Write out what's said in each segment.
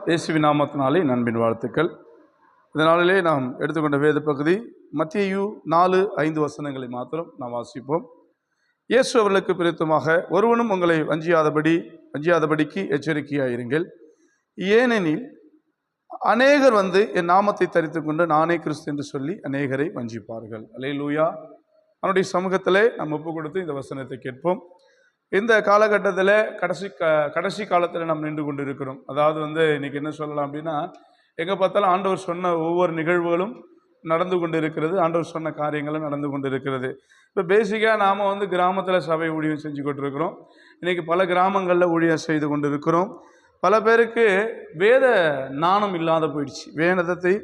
இயேசுவின் நாமத்தினாலே நண்பின் வாழ்த்துக்கள். இதனாலே நாம் எடுத்துக்கொண்ட வேத பகுதி மத்தேயு 4:5 வசனங்களை மாத்திரம் நாம் வாசிப்போம். இயேசு அவர்களுக்கு பிரித்தமாக, ஒருவனும் உங்களை வஞ்சியாதபடிக்கு எச்சரிக்கையாயிருங்கள். ஏனெனில் அநேகர் வந்து என் நாமத்தை தரித்து கொண்டு நானே கிறிஸ்து என்று சொல்லி அநேகரை வஞ்சிப்பார்கள். அல்லேலூயா. அவனுடைய சமூகத்திலே நாம் ஒப்பு கொடுத்து இந்த வசனத்தை கேட்போம். இந்த காலகட்டத்தில் கடைசி காலத்தில் நாம் நின்று கொண்டு இருக்கிறோம். அதாவது இன்னைக்கு என்ன சொல்லலாம் அப்படின்னா, எங்கே பார்த்தாலும் ஆண்டவர் சொன்ன ஒவ்வொரு நிகழ்வுகளும் நடந்து கொண்டு இருக்கிறது, ஆண்டவர் சொன்ன காரியங்களும் நடந்து கொண்டு இருக்கிறது. இப்போ பேசிக்காக நாம் கிராமத்தில் சபை ஊழியம் செஞ்சு கொண்டு இருக்கிறோம். இன்றைக்கி பல கிராமங்களில் ஊழியம் செய்து கொண்டு இருக்கிறோம். பல பேருக்கு வேத ஞானம் இல்லாத போயிடுச்சு. வேதத்தை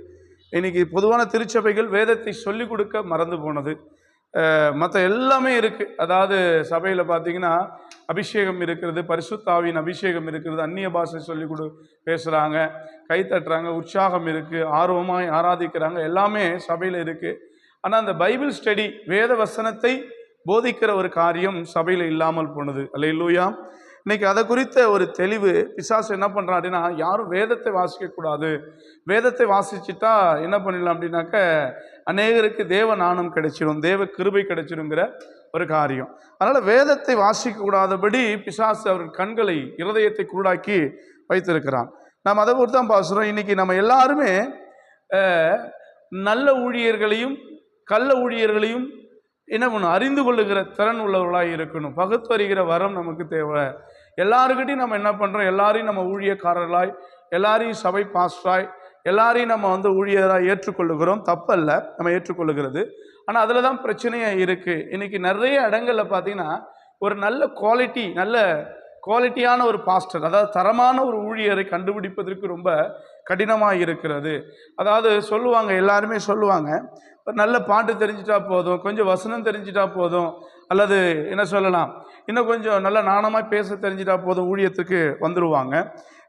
இன்றைக்கி பொதுவான திருச்சபைகள் வேதத்தை சொல்லிக் கொடுக்க மறந்து போனது. மற்ற எல்லாமே இருக்குது. அதாவது சபையில் பார்த்திங்கன்னா அபிஷேகம் இருக்கிறது, பரிசுத்த ஆவியின் அபிஷேகம் இருக்கிறது, அந்நிய பாஷை சொல்லி பேசுகிறாங்க, கை தட்டுறாங்க, உற்சாகம் இருக்குது, ஆர்வமாக ஆராதிக்கிறாங்க, எல்லாமே சபையில் இருக்குது. ஆனால் அந்த பைபிள் ஸ்டடி, வேத வசனத்தை போதிக்கிற ஒரு காரியம் சபையில் இல்லாமல் போனது. அல்லேலூயா. இன்னைக்கு அதை குறித்த ஒரு தெளிவு பிசாசு என்ன பண்ணுறான் அப்படின்னா, யாரும் வேதத்தை வாசிக்கக்கூடாது, வேதத்தை வாசிச்சுட்டா என்ன பண்ணிடலாம் அப்படின்னாக்க அநேகருக்கு தேவ ஞானம் கிடைச்சிடும், தேவ கிருபை கிடைச்சிடுங்கிற ஒரு காரியம். அதனால் வேதத்தை வாசிக்கக்கூடாதபடி பிசாசு அவர் கண்களை, இருதயத்தை குருடாக்கி வைத்திருக்கிறான். நாம் அதை பொறுத்து தான் பேசுகிறோம். இன்றைக்கி நம்ம எல்லாருமே நல்ல ஊழியர்களையும் கள்ள ஊழியர்களையும் என்ன பண்ணணும், அறிந்து கொள்ளுகிற திறன் உள்ளவர்களாக இருக்கணும். பகுத்தறிகிற வரம் நமக்கு தேவை. எல்லாருக்கிட்டையும் நம்ம என்ன பண்ணுறோம், எல்லாரையும் நம்ம ஊழியக்காரர்களாய், எல்லாரையும் சபை பாஸ்டராய், எல்லாரையும் நம்ம ஊழியராக ஏற்றுக்கொள்ளுகிறோம். தப்பல்ல நம்ம ஏற்றுக்கொள்ளுகிறது. ஆனால் அதில் தான் பிரச்சனையாக இருக்குது. இன்றைக்கி நிறைய இடங்களில் பார்த்திங்கன்னா ஒரு நல்ல குவாலிட்டியான ஒரு பாஸ்டர், அதாவது தரமான ஒரு ஊழியரை கண்டுபிடிப்பதற்கு ரொம்ப கடினமாக இருக்கிறது. அதாவது சொல்லுவாங்க, எல்லாருமே சொல்லுவாங்க, ஒரு நல்ல பாட்டு தெரிஞ்சிட்டா போதும், கொஞ்சம் வசனம் தெரிஞ்சிட்டா போதும், அல்லது என்ன சொல்லலாம், இன்னும் கொஞ்சம் நல்ல நாணமாக பேச தெரிஞ்சிட்டா போதும், ஊழியத்துக்கு வந்துடுவாங்க.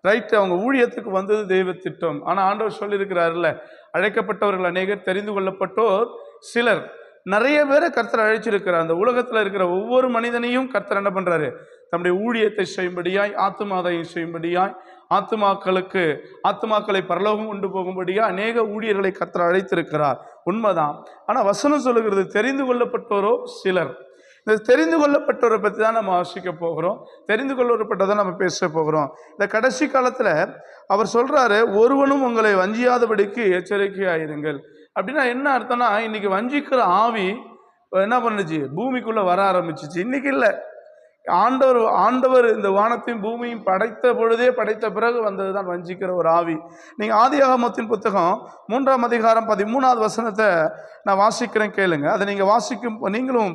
ரைட்டு, அவங்க ஊழியத்துக்கு வந்தது தெய்வ திட்டம். ஆனால் ஆண்டவர் சொல்லியிருக்கிறாருல்ல, அழைக்கப்பட்டவர்கள் அநேகர், தெரிந்து கொள்ளப்பட்டோர் சிலர். நிறைய பேரை கர்த்தர் அழைச்சிருக்கிறார். அந்த உலகத்தில் இருக்கிற ஒவ்வொரு மனிதனையும் கர்த்தர் என்ன பண்ணுறாரு, தம்முடைய ஊழியத்தை செய்யும்படியாய், ஆத்துமாதையும் செய்யும்படியாய், ஆத்துமாக்களை பரலோகம் கொண்டு போகும்படியாக அநேக ஊழியர்களை கர்த்தர் அழைத்திருக்கிறார். உண்மைதான். ஆனால் வசனம் சொல்லுகிறது, தெரிந்து கொள்ளப்பட்டோரோ சிலர். இந்த தெரிந்து கொள்ளப்பட்டவரை பற்றி தான் நம்ம வாசிக்க போகிறோம். தெரிந்து கொள்ளப்பட்டதை நம்ம பேச போகிறோம். இந்த கடைசி காலத்தில் அவர் சொல்கிறாரு, ஒருவனும் உங்களை வஞ்சியாதபடிக்கு எச்சரிக்கையாயிருங்கள். அப்படின்னா என்ன அர்த்தம்னா, இன்னைக்கு வஞ்சிக்கிற ஆவி என்ன பண்ணுச்சு, பூமிக்குள்ளே வர ஆரம்பிச்சிச்சு. இன்னைக்கு இல்லை, ஆண்டவர் இந்த வானத்தையும் பூமியும் படைத்த பிறகு வந்தது தான் வஞ்சிக்கிற ஒரு ஆவி. நீங்கள் ஆதியாகமத்தின் புத்தகம் 3ஆம் அதிகாரம் 13வது வசனத்தை நான் வாசிக்கிறேன், கேளுங்க. அதை நீங்கள் நீங்களும்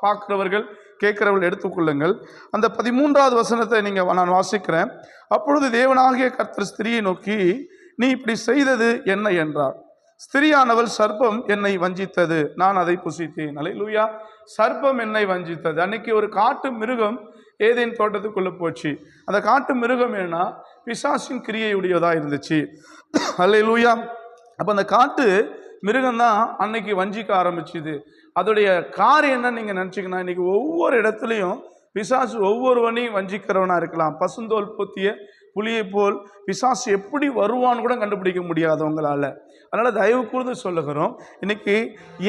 பார்க்கிறவர்கள், கேட்கிறவர்கள் எடுத்துக்கொள்ளுங்கள். அந்த 13வது வசனத்தை நான் வாசிக்கிறேன். அப்பொழுது தேவனாகிய கர்த்தர் ஸ்திரியை நோக்கி, நீ இப்படி செய்தது என்ன என்றார். ஸ்திரியானவள், சர்ப்பம் என்னை வஞ்சித்தது, நான் அதை புசித்தேன். அல்லேலூயா. சர்ப்பம் என்னை வஞ்சித்தது. அன்னைக்கு ஒரு காட்டு மிருகம் ஏதேன் தோட்டத்துக்குள்ளே போச்சு. அந்த காட்டு மிருகம் என்னன்னா பிசாசின் கிரியையுடையதாக இருந்துச்சு. அல்லேலூயா. அப்போ அந்த காட்டு மிருகம்தான் அன்னைக்கு வஞ்சிக்க ஆரம்பிச்சுது. அதோடைய காரியம் என்னன்னு நீங்கள் நினச்சிங்கன்னா, இன்னைக்கு ஒவ்வொரு இடத்துலையும் பிசாசு ஒவ்வொருவனையும் வஞ்சிக்கிறவனாக இருக்கலாம். பசுந்தோல் பொத்திய புலியை போல் பிசாசு எப்படி வருவான்னு கூட கண்டுபிடிக்க முடியாதவங்களால. அதனால் தயவு கூர்ந்து சொல்லுகிறோம், இன்னைக்கு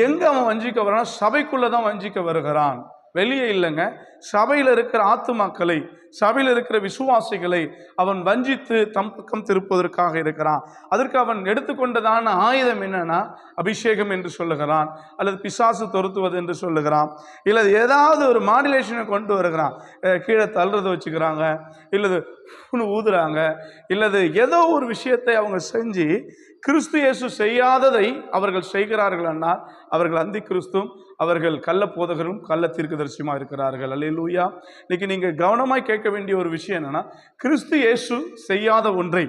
எங்கே அவன் வஞ்சிக்க வரான், சபைக்குள்ளே தான் வஞ்சிக்க வருகிறான், வெளியே இல்லைங்க. சபையில் இருக்கிற ஆத்துமாக்களை, சபையில் இருக்கிற விசுவாசிகளை அவன் வஞ்சித்து தம் பக்கம் திருப்பதற்காக இருக்கிறான். அதற்கு அவன் எடுத்துக்கொண்டதான ஆயுதம் என்னன்னா, அபிஷேகம் என்று சொல்லுகிறான், அல்லது பிசாசு துரத்துவது என்று சொல்லுகிறான், இல்லை ஏதாவது ஒரு மாடுலேஷனை கொண்டு வருகிறான். கீழே தள்ளுறதை வச்சுக்கிறாங்க, இல்லது ஊதுறாங்க, இல்லது ஏதோ ஒரு விஷயத்தை அவங்க செஞ்சு கிறிஸ்து இயேசு செய்யாததை அவர்கள் செய்கிறார்கள். ஆனால் அவர்கள் அந்தி கிறிஸ்துவும், அவர்கள் கள்ள போதகரும் கள்ள தீர்க்கதரிசியுமா இருக்கிறார்கள். அல்லேலூயா. இன்னைக்கு நீங்கள் கவனமாய் கேட்க வேண்டிய ஒரு விஷயம் என்னன்னா, கிறிஸ்து இயேசு செய்யாத ஒன்றை,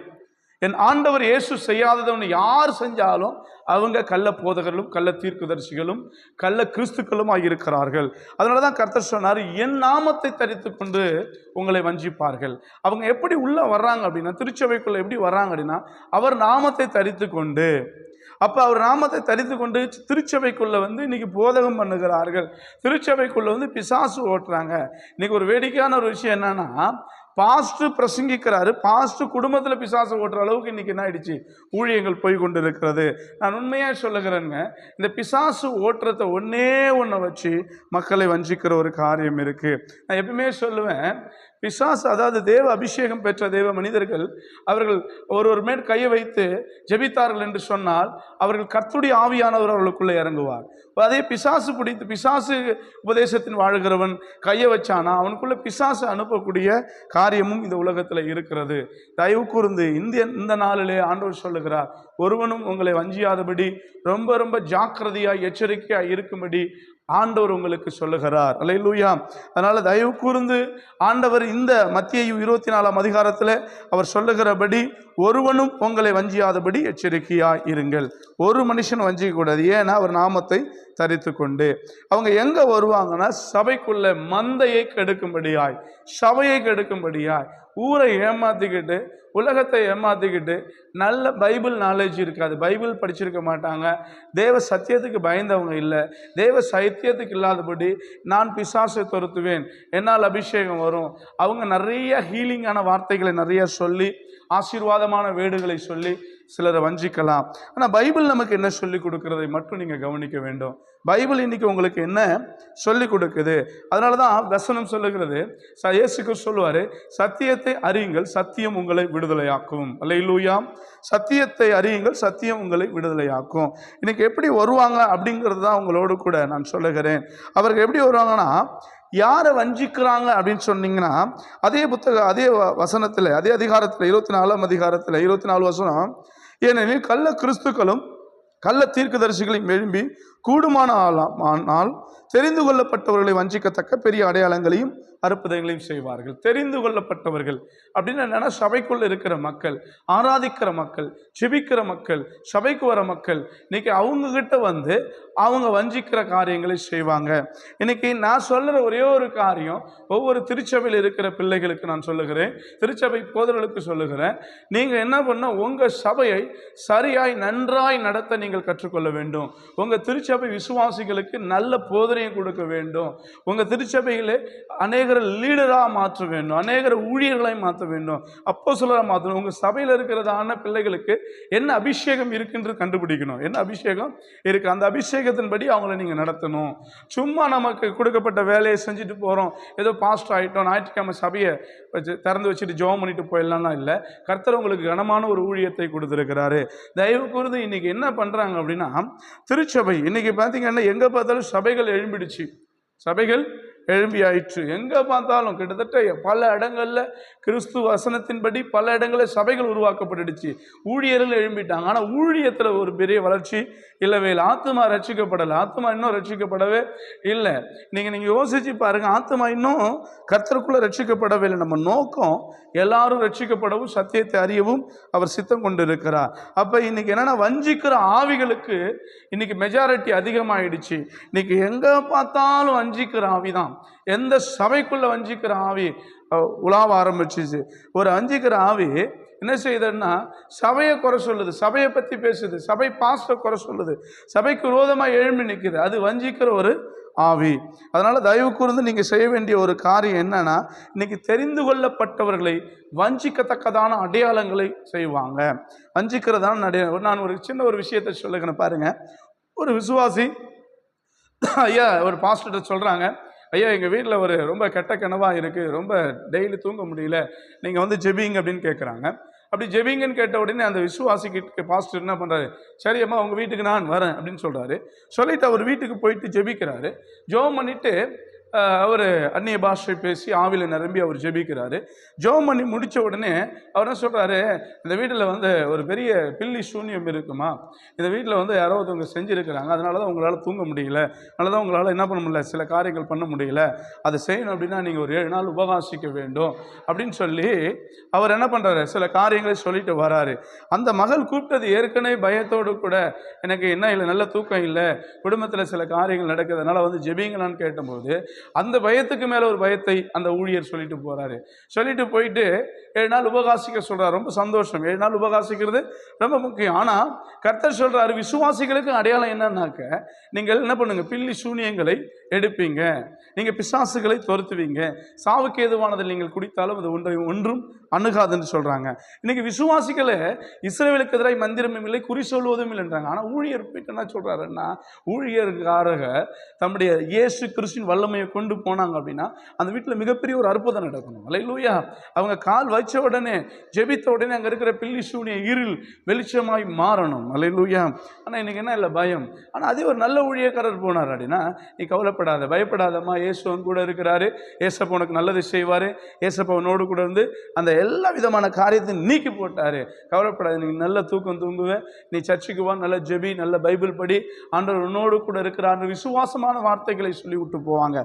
என் ஆண்டவர் இயேசு செய்யாததை யார் செஞ்சாலும் அவங்க கள்ள போதகர்களும் கள்ள தீர்க்கதரிசிகளும் கள்ள கிறிஸ்துக்களுமாக இருக்கிறார்கள். அதனால தான் கர்த்தர் சொன்னார், என் நாமத்தை தரித்து கொண்டு உங்களை வஞ்சிப்பார்கள். அவங்க எப்படி உள்ளே வர்றாங்க அப்படின்னா, திருச்சபைக்குள்ளே எப்படி வர்றாங்க அப்படின்னா, அவர் நாமத்தை தரித்து கொண்டு, அப்போ அவர் நாமத்தை தரித்து கொண்டு திருச்சபைக்குள்ளே இன்னைக்கு போதகம் பண்ணுகிறார்கள். திருச்சபைக்குள்ளே பிசாசு ஓட்டுறாங்க. இன்னைக்கு ஒரு வேடிக்கையான ஒரு விஷயம் என்னன்னா, பாஸ்டர் பிரசங்கிக்கிறாரு, பாஸ்டர் குடும்பத்தில் பிசாசு ஓட்டுற அளவுக்கு இன்னைக்கு என்ன ஆயிடுச்சு, ஊழியங்கள் போய் கொண்டு இருக்கிறது. நான் உண்மையாக சொல்லுகிறேங்க, இந்த பிசாசு ஓட்டுறத ஒன்றை வச்சு மக்களை வஞ்சிக்கிற ஒரு காரியம் இருக்கு. நான் எப்பவுமே சொல்லுவேன், பிசாசு அதாவது தேவ அபிஷேகம் பெற்ற தேவ மனிதர்கள் அவர்கள் ஒருவர் மேல் கையை வைத்து ஜெபித்தார்கள் என்று சொன்னால் அவர்கள் கர்த்தருடைய ஆவியானவர் அவர்களுக்குள்ளே இறங்குவார். அதே பிசாசு பிடித்து பிசாசு உபதேசத்தின் வாழ்கிறவன் கையை வச்சானா அவனுக்குள்ள பிசாசு அனுப்பக்கூடிய காரியமும் இந்த உலகத்தில் இருக்கிறது. தயவு கூர்ந்து இந்த நாளிலே ஆண்டவர் சொல்லுகிறார், ஒருவனும் உங்களை வஞ்சியாதபடி ரொம்ப ரொம்ப ஜாக்கிரதையாய் எச்சரிக்கையாய் இருக்கும்படி ஆண்டவர் உங்களுக்கு சொல்லுகிறார். அல்லேலூயா. அதனால தயவு கூர்ந்து ஆண்டவர் இந்த மத்தேயு 24ஆம் அதிகாரத்தில் அவர் சொல்லுகிறபடி ஒருவனும் உங்களை வஞ்சியாதபடி எச்சரிக்கையாய் இருங்கள். ஒரு மனுஷன் வஞ்சிக்க கூடாது. ஏன்னா அவர் நாமத்தை தரித்து கொண்டு அவங்க எங்க வருவாங்கன்னா சபைக்குள்ள மந்தையை கெடுக்கும்படியாய், சபையை கெடுக்கும்படியாய், ஊரை ஏமாத்திக்கிட்டு உலகத்தை ஏமாத்திக்கிட்டு நல்ல பைபிள் நாலேஜ் இருக்காது, பைபிள் படிச்சிருக்க மாட்டாங்க, தேவ சத்தியத்துக்கு பயந்தவங்க இல்லை, தேவ சத்தியத்துக்கு இல்லாதபடி நான் பிசாசை துரத்துவேன், என்னால் அபிஷேகம் வரும், அவங்க நிறைய ஹீலிங்கான வார்த்தைகளை நிறைய சொல்லி ஆசீர்வாதமான வேடுகளை சொல்லி சிலரை வஞ்சிக்கலாம். ஆனால் பைபிள் நமக்கு என்ன சொல்லி கொடுக்கிறதை மட்டும் நீங்கள் கவனிக்க வேண்டும். பைபிள் இன்னைக்கு உங்களுக்கு என்ன சொல்லி கொடுக்குது? அதனால தான் வசனம் சொல்லுகிறது, இயேசுக்கு சொல்லுவார், சத்தியத்தை அறியுங்கள், சத்தியம் உங்களை விடுதலையாக்கும். அல்லேலூயா. சத்தியத்தை அறியுங்கள், சத்தியம் உங்களை விடுதலையாக்கும். இன்னைக்கு எப்படி வருவாங்க அப்படிங்கிறது தான் உங்களோடு கூட நான் சொல்லுகிறேன். அவர்கள் எப்படி வருவாங்கன்னா, யாரை வஞ்சிக்கிறாங்க அப்படின்னு சொன்னீங்கன்னா, அதே வசனத்தில் அதே அதிகாரத்தில் 24ஆம் அதிகாரத்தில் 24 வசனம், ஏனெனில் கள்ள கிறிஸ்துக்களும் கள்ள தீர்க்கதரிசிகளையும் எழும்பி கூடுமான ஆனால் தெரிந்து கொள்ளப்பட்டவர்களை வஞ்சிக்கத்தக்க பெரிய அடையாளங்களையும் அற்புதங்களையும் செய்வார்கள். தெரிந்து கொள்ளப்பட்டவர்கள் அப்படின்னு என்னன்னா, சபைக்குள்ள இருக்கிற மக்கள், ஆராதிக்கிற மக்கள், ஜெபிக்கிற மக்கள், சபைக்கு வர மக்கள், இன்னைக்கு அவங்க கிட்ட வந்து அவங்க வஞ்சிக்கிற காரியங்களை செய்வாங்க. இன்னைக்கு நான் சொல்லுற ஒரே ஒரு காரியம் ஒவ்வொரு திருச்சபையில் இருக்கிற பிள்ளைகளுக்கு நான் சொல்லுகிறேன், திருச்சபை போதர்களுக்கு சொல்லுகிறேன், நீங்க என்ன பண்ண, உங்க சபையை சரியாய் நன்றாய் நடத்த நீங்கள் கற்றுக்கொள்ள வேண்டும். உங்க திருச்சபை விசுவாசிகளுக்கு நல்ல போதனையை கொடுக்க வேண்டும். உங்க திருச்சபைகளை அநேகரை லீடராக மாற்ற வேண்டும், அநேகரை ஊழியர்களை மாற்ற வேண்டும், அப்போஸ்தலராக மாற்றணும். உங்க சபையில் இருக்கிறதான பிள்ளைகளுக்கு என்ன அபிஷேகம் இருக்குன்னு கண்டுபிடிக்கணும். என்ன அபிஷேகம் இருக்கு, அந்த அபிஷேகத்தின்படி அவங்கள நீங்க நடத்தணும். சும்மா நமக்கு கொடுக்கப்பட்ட வேலையை செஞ்சுட்டு போறோம், ஏதோ பாஸ்டர் ஆகிட்டோம், ஞாயிற்றுக்கிழமை சபையை திறந்து வச்சுட்டு ஜெபம் பண்ணிட்டு போயிடலாம்னா இல்லை. கர்த்தர் உங்களுக்கு கனமான ஒரு ஊழியத்தை கொடுத்துருக்கிறாரு. தயவு கூர்ந்து இன்னைக்கு என்ன பண்றாங்க அப்படின்னா, திருச்சபை இன்னைக்கு பார்த்தீங்கன்னா எங்க பார்த்தாலும் சபைகள் எழும்பிடுச்சு, சபைகள் எழும்பி ஆயிற்று. எங்க பார்த்தாலும் கிட்டத்தட்ட பல இடங்கள்ல கிறிஸ்து வசனத்தின்படி பல இடங்களில் சபைகள் உருவாக்கப்பட்டுடுச்சு, ஊழியர்கள் எழும்பிட்டாங்க. ஆனா ஊழியத்துல ஒரு பெரிய வளர்ச்சி இல்லவே இல்லை. ஆத்மா ரட்சிக்கப்படலை, ஆத்மா இன்னும் ரட்சிக்கப்படவே இல்லை. நீங்க யோசிச்சு பாருங்க, ஆத்மா இன்னும் கர்த்தருக்குள்ள ரட்சிக்கப்படவே இல்லை. நம்ம நோக்கம் எல்லாரும் ரட்சிக்கப்படவும் சத்தியத்தை அறியவும் அவர் சித்தம் கொண்டு இருக்கிறார். அப்ப இன்னைக்கு என்னன்னா, வஞ்சிக்கிற ஆவிகளுக்கு இன்னைக்கு மெஜாரிட்டி அதிகமாயிடுச்சு. இன்னைக்கு எங்க பார்த்தாலும் வஞ்சிக்கிற ஆவிதான். எந்த சபைக்குள்ள வஞ்சிக்கிற ஆவி உலாவ ஆரம்பிச்சிச்சு. ஒரு வஞ்சிக்கிற ஆவி என்ன செய்யுதுன்னா, சபையை குறை சொல்லுது, சபையை பற்றி பேசுது, சபை பாஸ்டர் குறை சொல்லுது, சபைக்கு விரோதமாக எழும்பி நிற்குது. அது வஞ்சிக்கிற ஒரு ஆவி. அதனால தயவு கூர்ந்து நீங்க செய்ய வேண்டிய ஒரு காரியம் என்னன்னா, இன்னைக்கு தெரிந்து கொள்ளப்பட்டவர்களை வஞ்சிக்கத்தக்கதான அடையாளங்களை செய்வாங்க. வஞ்சிக்கிறதான அடையாளம். நான் ஒரு சின்ன ஒரு விஷயத்தை சொல்லுகிறேன் பாருங்க. ஒரு விசுவாசி ஐயா ஒரு பாஸ்டர்கிட்ட சொல்றாங்க, ஐயா எங்கள் வீட்டில் ஒரு ரொம்ப கெட்ட கனவாக இருக்குது, ரொம்ப டெய்லி தூங்க முடியல, நீங்கள் வந்து ஜெபிங்க அப்படின்னு கேட்குறாங்க. அப்படி ஜெபிங்கன்னு கேட்ட உடனே அந்த விசுவாசிக்கு பாஸ்டர் என்ன பண்ணுறாரு, சரி அம்மா உங்கள் வீட்டுக்கு நான் வரேன் அப்படின்னு சொல்கிறாரு. சொல்லிவிட்டு அவர் வீட்டுக்கு போயிட்டு ஜெபிக்கிறாரு. ஜெபம் பண்ணிவிட்டு அவர் அந்நிய பாஷை பேசி ஆவியில் நிரம்பி அவர் ஜெபிக்கிறாரு. ஜெபம் பண்ணி முடித்த உடனே அவர் என்ன சொல்கிறாரு, இந்த வீட்டில் வந்து ஒரு பெரிய பில்லி சூன்யம் இருக்குமா, இந்த வீட்டில் வந்து யாரோ ஒருத்தவங்க செஞ்சுருக்கிறாங்க, அதனால தான் உங்களால் தூங்க முடியல, அதனால தான் உங்களால் என்ன பண்ண முடியல, சில காரியங்கள் பண்ண முடியல, அதை செய்யணும் அப்படின்னா நீங்கள் ஒரு 7 நாள் உபவாசிக்க வேண்டும் அப்படின்னு சொல்லி அவர் என்ன பண்ணுறாரு, சில காரியங்களை சொல்லிட்டு வராரு. அந்த மகள் கூப்பிட்டது ஏற்கனவே பயத்தோடு கூட, எனக்கு என்ன இல்லை, நல்ல தூக்கம் இல்லை, குடும்பத்தில் சில காரியங்கள் நடக்குது, அதனால் வந்து ஜெபிங்களான்னு கேட்டபோது அந்த பயத்துக்கு மேல ஒரு பயத்தை அந்த ஊழியர் சொல்லிட்டு போறாரு. சொல்லிட்டு போயிட்டு 7 நாள் உபவாசிக்க சொல்றாரு. ரொம்ப சந்தோஷம், 7 நாள் உபவாசிக்கிறது ரொம்ப முக்கியம். ஆனா கர்த்தர் சொல்றாரு, விசுவாசிகளுக்கு அடையாளம் என்னன்னாக்க, நீங்கள் என்ன பண்ணுங்க, பில்லி சூனியங்களை எடுப்பீங்க, நீங்கள் பிசாசுகளை துரத்துவீங்க, சாவுக்கு ஏதுவானதில் நீங்கள் குடித்தாலும் அது ஒன்றும் அணுகாதுன்னு சொல்கிறாங்க. இன்றைக்கி விசுவாசிகளை இஸ்ரவேலுக்கு எதிராக மந்திரமும் இல்லை, குறி சொல்வதும் இல்லைன்றாங்க. ஆனால் ஊழியர் போயிட்டு என்ன சொல்கிறாருன்னா, ஊழியர்காரக தம்முடைய இயேசு கிறிஸ்துவின் வல்லமையை கொண்டு போனாங்க அப்படின்னா அந்த வீட்டில் மிகப்பெரிய ஒரு அற்புதம் நடக்கணும். அல்லேலூயா. அவங்க கால் வச்ச உடனே, ஜெபித்த உடனே அங்கே இருக்கிற பில்லி சூனிய இருள் வெளிச்சமாய் மாறணும். அல்லேலூயா. ஆனால் இன்றைக்கி என்ன இல்லை, பயம். ஆனால் அதே ஒரு நல்ல ஊழியக்காரர் போனார் அப்படின்னா, நீ கவலைப்படாத, பயப்படாதம்மா, இயேசுவன் கூட இருக்கிறாரு, ஏசப்பா உனக்கு நல்லது செய்வார், ஏசப்பா உன்னோடு கூட இருந்து அந்த எல்லா விதமான காரியத்தையும் நீக்கி போட்டார், கவலைப்படாது, நீ நல்ல தூக்கம் தூங்குவேன், நீ சர்ச்சுக்கு வா, நல்ல ஜெபி, நல்ல பைபிள் படி, ஆண்டவர் உன்னோடு கூட இருக்கிறார், விசுவாசமான வார்த்தைகளை சொல்லி விட்டு போவாங்க.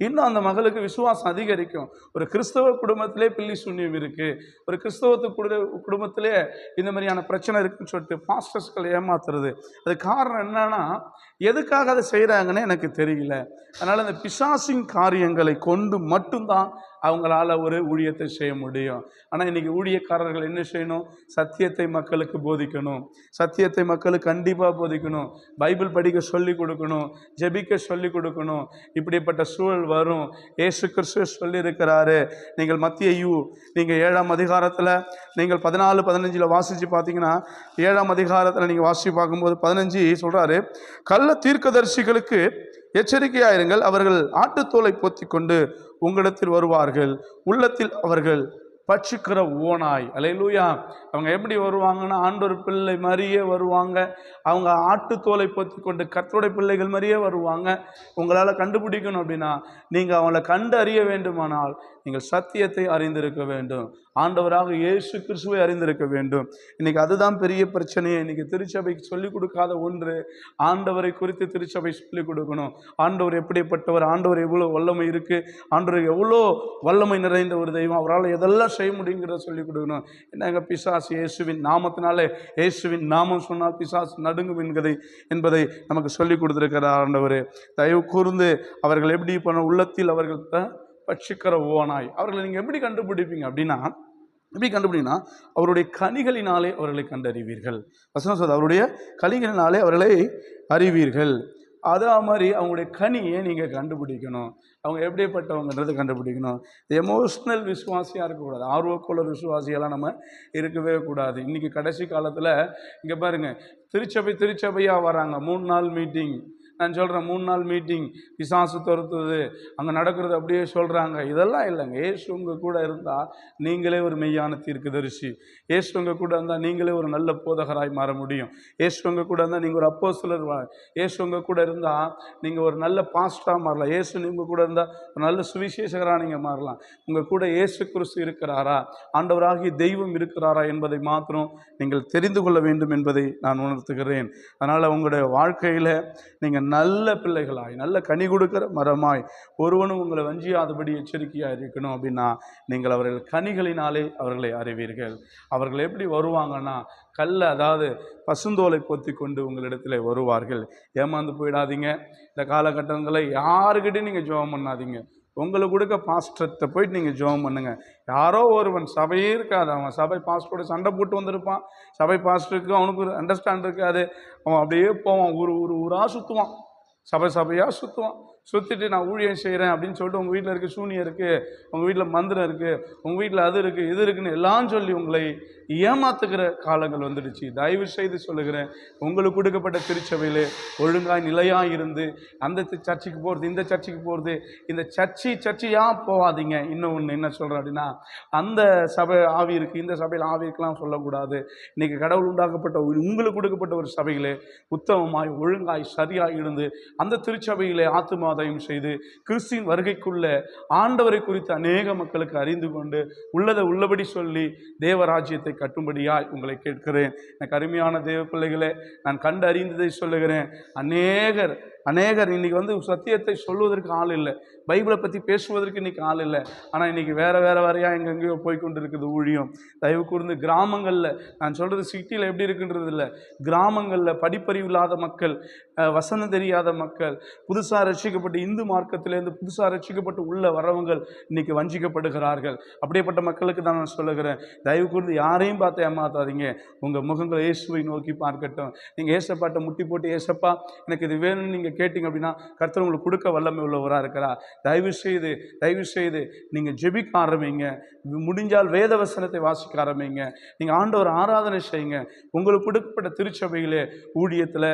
இன்னும் அந்த மகளுக்கு விசுவாசம் அதிகரிக்கும். ஒரு கிறிஸ்தவ குடும்பத்திலே பில்லி சூன்யம் இருக்குது, ஒரு கிறிஸ்தவத்து குடும்பத்திலே இந்த மாதிரியான பிரச்சனை இருக்குன்னு சொல்லிட்டு பாஸ்டர்ஸ்களை ஏமாத்துறது. அது காரணம் என்னன்னா, எதுக்காக அதை செய்கிறாங்கன்னு எனக்கு தெரியல. அதனால் அந்த பிசாசின் காரியங்களை கொண்டு மட்டும்தான் அவங்களால ஒரு ஊழியத்தை செய்ய முடியும். ஆனால் இன்றைக்கி ஊழியக்காரர்கள் என்ன செய்யணும்? சத்தியத்தை மக்களுக்கு போதிக்கணும், சத்தியத்தை மக்களுக்கு கண்டிப்பாக போதிக்கணும், பைபிள் படிக்க சொல்லி கொடுக்கணும், ஜெபிக்க சொல்லி கொடுக்கணும். இப்படிப்பட்ட சூழல் வரும். இயேசு கிறிஸ்து சொல்லியிருக்கிறாரு. நீங்கள் மத்தேயு நீங்கள் 7ஆம் அதிகாரத்தில் நீங்கள் 14-15 வாசித்து பார்த்தீங்கன்னா, 7ஆம் அதிகாரத்தில் நீங்கள் வாசித்து பார்க்கும்போது 15 சொல்கிறாரு, கள்ள தீர்க்கதரிசிகளுக்கு எச்சரிக்கையாயிருங்கள், அவர்கள் ஆட்டுத்தோலை போத்தி கொண்டு உங்களிடத்தில் வருவார்கள், உள்ளத்தில் அவர்கள் பட்சிக்கிற ஓனாய். அல்லேலூயா. அவங்க எப்படி வருவாங்கன்னா, ஆண்டவர் பிள்ளை மாதிரியே வருவாங்க. அவங்க ஆட்டுத்தோலை போத்தி கொண்டு கர்த்தருடைய பிள்ளைகள் மாதிரியே வருவாங்க. உங்களால் கண்டுபிடிக்கணும் அப்படின்னா, நீங்கள் அவங்கள கண்டு அறிய வேண்டுமானால் நீங்கள் சத்தியத்தை அறிந்திருக்க வேண்டும், ஆண்டவராக இயேசு கிறிஸ்துவை அறிந்திருக்க வேண்டும். இன்றைக்கி அதுதான் பெரிய பிரச்சனையே. இன்றைக்கி திருச்சபைக்கு சொல்லிக் கொடுக்காத ஒன்று, ஆண்டவரை குறித்து திருச்சபை சொல்லிக் கொடுக்கணும். ஆண்டவர் எப்படிப்பட்டவர், ஆண்டவர் எவ்வளோ வல்லமை இருக்குது, ஆண்டவர் எவ்வளோ வல்லமை நிறைந்த ஒரு தெய்வம், அவரால் எதெல்லாம் செய்ய முடியுங்கிறத சொல்லிக் கொடுக்கணும். என்னங்க, பிசாசு இயேசுவின் நாமத்தினாலே, இயேசுவின் நாமம் சொன்னால் பிசாசு நடுங்கும் என்பதை நமக்கு சொல்லிக் கொடுத்துருக்கிறார் ஆண்டவர். தயவு கூர்ந்து அவர்கள் எப்படி பண்ண, உள்ளத்தில் அவர்கள் பட்சிக்கிற ஓனாய். அவர்களை நீங்கள் எப்படி கண்டுபிடிப்பீங்க அப்படின்னா, எப்படி கண்டுபிடிங்கன்னா, அவருடைய கனிகளினாலே அவர்களை கண்டறிவீர்கள். வசனம் சொல்லுது, அவருடைய கனிகளினாலே அவர்களை அறிவீர்கள். அதே மாதிரி அவங்களுடைய கனியை நீங்கள் கண்டுபிடிக்கணும். அவங்க எப்படிப்பட்டவங்கன்றதை கண்டுபிடிக்கணும். எமோஷ்னல் விசுவாசியாக இருக்கக்கூடாது, ஆர்வக்குள்ள விசுவாசியெல்லாம் நம்ம இருக்கவே கூடாது. இன்றைக்கி கடைசி காலத்தில் இங்கே பாருங்கள், திருச்சபையாக வராங்க, 3 நாள் மீட்டிங். நான் சொல்கிறேன், 3 நாள் மீட்டிங், பிசாசு துரத்துது, அங்கே நடக்கிறது அப்படியே சொல்கிறாங்க. இதெல்லாம் இல்லைங்க. இயேசு உங்கள் கூட இருந்தால் நீங்களே ஒரு மெய்யான தீர்க்கதரிசி. இயேசு உங்கள் கூட இருந்தால் நீங்களே ஒரு நல்ல போதகராய் மாற முடியும். இயேசு உங்கள் கூட இருந்தால் நீங்கள் ஒரு அப்போஸ்தலர். இயேசு உங்கள் கூட இருந்தால் நீங்கள் ஒரு நல்ல பாஸ்டராக மாறலாம். இயேசு உங்கள் கூட இருந்தால் ஒரு நல்ல சுவிசேஷகராக நீங்கள் மாறலாம். உங்கள் கூட இயேசு கிறிஸ்து இருக்கிறாரா, ஆண்டவராகிய தெய்வம் இருக்கிறாரா என்பதை மாத்திரம் நீங்கள் தெரிந்து கொள்ள வேண்டும் என்பதை நான் உணர்த்துகிறேன். அதனால் உங்களுடைய வாழ்க்கையில் நீங்கள் நல்ல பிள்ளைகளாய், நல்ல கனி கொடுக்கிற மரமாய், ஒருவனும் உங்களை வஞ்சியாதபடி எச்சரிக்கையாக இருக்கணும். அப்படின்னா நீங்கள் அவர்கள் கனிகளினாலே அவர்களை அறிவீர்கள். அவர்கள் எப்படி வருவாங்கன்னா, அதாவது பசுந்தோலை போத்தி கொண்டு உங்களிடத்தில் வருவார்கள். ஏமாந்து போயிடாதீங்க. இந்த காலகட்டங்களில் யாருக்கிட்டையும் நீங்கள் ஜெபம் பண்ணாதீங்க. உங்களுக்கு கொடுக்க பாஸ்டர்கிட்ட போயிட்டு நீங்கள் ஜெபம் பண்ணுங்கள். யாரோ ஒருவன், சபையே இருக்காது, அவன் சபை பாஸ்டரோட சண்டை போட்டு வந்திருப்பான், சபை பாஸ்டருக்கு அவனுக்கு ஒரு அண்டர்ஸ்டாண்ட் இருக்காது, அவன் அப்படியே போவான், ஊராக சுற்றுவான், சபையாக சுற்றுவான். சுற்றிட்டு நான் ஊழியம் செய்கிறேன் அப்படின்னு சொல்லிட்டு உங்கள் வீட்டில் இருக்குது சூனியம் இருக்குது, உங்கள் வீட்டில் மந்திரம் இருக்குது, உங்கள் வீட்டில் அது இருக்குது இது இருக்குதுன்னு எல்லாம் சொல்லி உங்களை ஏமாத்துக்கிற காலங்கள் வந்துடுச்சு. தயவு செய்து சொல்லுகிறேன், உங்களுக்கு கொடுக்கப்பட்ட திருச்சபையில் ஒழுங்காய் நிலையாக இருந்து அந்த சர்ச்சுக்கு போகிறது, இந்த சர்ச்சுக்கு போகிறது, இந்த சர்ச்சையாக போகாதீங்க. இன்னும் ஒன்று என்ன சொல்கிறேன் அப்படின்னா, அந்த சபை ஆவி இருக்குது, இந்த சபையில் ஆவி இருக்கலாம் சொல்லக்கூடாது. இன்றைக்கி கடவுள் உண்டாக்கப்பட்ட உங்களுக்கு கொடுக்கப்பட்ட ஒரு சபையிலே உத்தமமாய் ஒழுங்காய் சரியாக இருந்து அந்த திருச்சபையிலே ஆத்துமாதாயம் செய்து கிறிஸ்துவின் வருகைக்குள்ள ஆண்டவரை குறித்து அநேக மக்களுக்கு அறிந்து கொண்டு உள்ளதை உள்ளபடி சொல்லி தேவராஜ்யத்தை கட்டும்படியாய் உங்களை கேட்கிறேன். எனக்கு அருமையான தேவ பிள்ளைகளே, நான் கண்டு அறிந்ததை சொல்லுகிறேன். அநேகர் இன்னைக்கு சத்தியத்தை சொல்வதற்கு ஆள் இல்லை, பைபிளை பற்றி பேசுவதற்கு இன்றைக்கி ஆள் இல்லை. ஆனால் இன்றைக்கி வேறையாக எங்கெங்கேயோ போய்கொண்டு இருக்குது ஊழியம். தயவு கூர்ந்து கிராமங்களில், நான் சொல்கிறது சிட்டியில் எப்படி இருக்குன்றது இல்லை, கிராமங்களில் படிப்பறிவு இல்லாத மக்கள், வசனம் தெரியாத மக்கள், புதுசாக ரட்சிக்கப்பட்டு இந்து மார்க்கத்திலேருந்து புதுசாக ரட்சிக்கப்பட்டு உள்ள வரவங்கள் இன்றைக்கி வஞ்சிக்கப்படுகிறார்கள். அப்படிப்பட்ட மக்களுக்கு தான் நான் சொல்லுகிறேன், தயவு கூர்ந்து யாரையும் யாரையும் பார்த்து ஏமாத்தாதீங்க. உங்கள் முகங்களை இயேசுவை நோக்கி பார்க்கட்டும். நீங்கள் ஏசப்பாட்ட முட்டி போட்டு, ஏசப்பா எனக்கு இது வேணும்னு நீங்கள் கேட்டிங்க அப்படின்னா கர்த்தர் உங்களுக்கு கொடுக்க வல்லமை உள்ளவராக இருக்கிறார். தயவு செய்து நீங்கள் ஜெபிக்க ஆரம்பிங்க. முடிஞ்சால் வேத வசனத்தை வாசிக்க ஆரம்பிங்க. நீங்கள் ஆண்டவர் ஆராதனை செய்யுங்க. உங்களுக்கு கொடுக்கப்பட்ட திருச்சபையிலே ஊழியத்தில்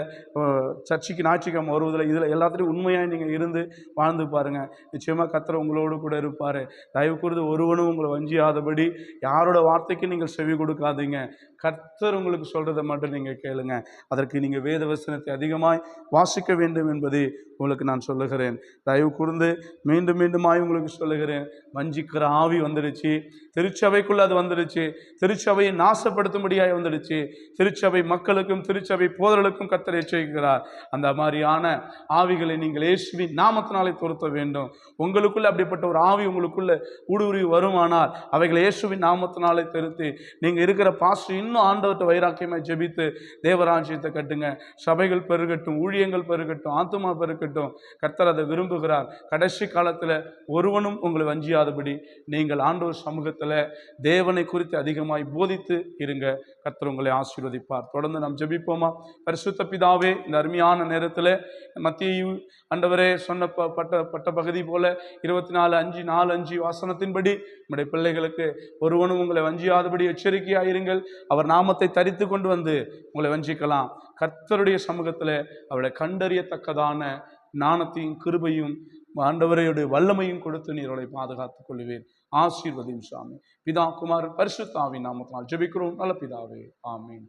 சர்ச்சைக்கு ஞாயிற்றுக்கிழமை வருவதில் இதில் எல்லாத்துலேயும் உண்மையாக நீங்கள் இருந்து வாழ்ந்து பாருங்கள். நிச்சயமாக கர்த்தர் உங்களோடு கூட இருப்பார். தயவு கூர்ந்து ஒருவனும் உங்களை வஞ்சியாதபடி யாரோட வார்த்தைக்கு நீங்கள் செவி கொடுக்காதீங்க. கர்த்தர் உங்களுக்கு சொல்கிறத மட்டும் நீங்கள் கேளுங்க. அதற்கு நீங்கள் வேத வசனத்தை அதிகமாய் வாசிக்க வேண்டும் என்பதை உங்களுக்கு நான் சொல்லுகிறேன். தயவு கூர்ந்து மீண்டும் மீண்டுமாய் உங்களுக்கு சொல்லுகிறேன். வஞ்சிக்கிற ஆவி வந்துடுச்சு, திருச்சபைக்குள்ள அது வந்துடுச்சு. திருச்சபையை நாசப்படுத்தும்படியாய் வந்துடுச்சு. திருச்சபை மக்களுக்கும் திருச்சபை போதர்களுக்கும் கர்த்தர் எச்சரிக்கிறார். அந்த மாதிரியான ஆவிகளை நீங்கள் இயேசுவின் நாமத்தினாலே துரத்த வேண்டும். உங்களுக்குள்ள அப்படிப்பட்ட ஒரு ஆவி உங்களுக்குள்ள ஊடுருவி வருமானால் அவைகளை இயேசுவின் நாமத்தினாலே திருத்தி நீங்கள் இருக்கிற பாஸ்டர் இன்னும் ஆண்டவர்கிட்ட வைராக்கியமாக ஜெபித்து தேவராஜ்யத்தை கட்டுங்க. சபைகள் பெருகட்டும், ஊழியங்கள் பெருகட்டும், ஆத்துமா பெருகட்டும். கர்த்தர் அதை விரும்புகிறார். கடைசி காலத்தில் ஒருவனும் உங்களை வஞ்சியாதபடி நீங்கள் ஆண்டவர் சமூகத்தில் தேவனை குறித்து அதிகமாய் போதித்து இருங்க. கர்த்தர் உங்களை ஆசீர்வதிப்பார். தொடர்ந்து நாம் ஜெபிப்போமா? பரிசுத்த பிதாவே, இந்த அருமையான நேரத்தில் மத்தேயு ஆண்டவரே சொன்ன பட்ட பகுதி போல 24:5 வாசனத்தின்படி நம்முடைய பிள்ளைகளுக்கு ஒருவனும் உங்களை வஞ்சியாதபடி எச்சரிக்கையாயிருங்கள். அவர் நாமத்தை தரித்து கொண்டு வந்து உங்களை வஞ்சிக்கலாம். கர்த்தருடைய சமூகத்தில் அவளை கண்டறியத்தக்கதான ஞானத்தையும் கிருபையும் ஆண்டவரையுடைய வல்லமையும் கொடுத்து நீரோட பாதுகாத்துக் கொள்வேன். ஆசீர்வதியும் சாமி. பிதா, குமாரன், பரிசுத்த ஆவியின் நாமத்தினால் ஜெபிக்கிறோம் நல்ல பிதாவே. ஆமென்.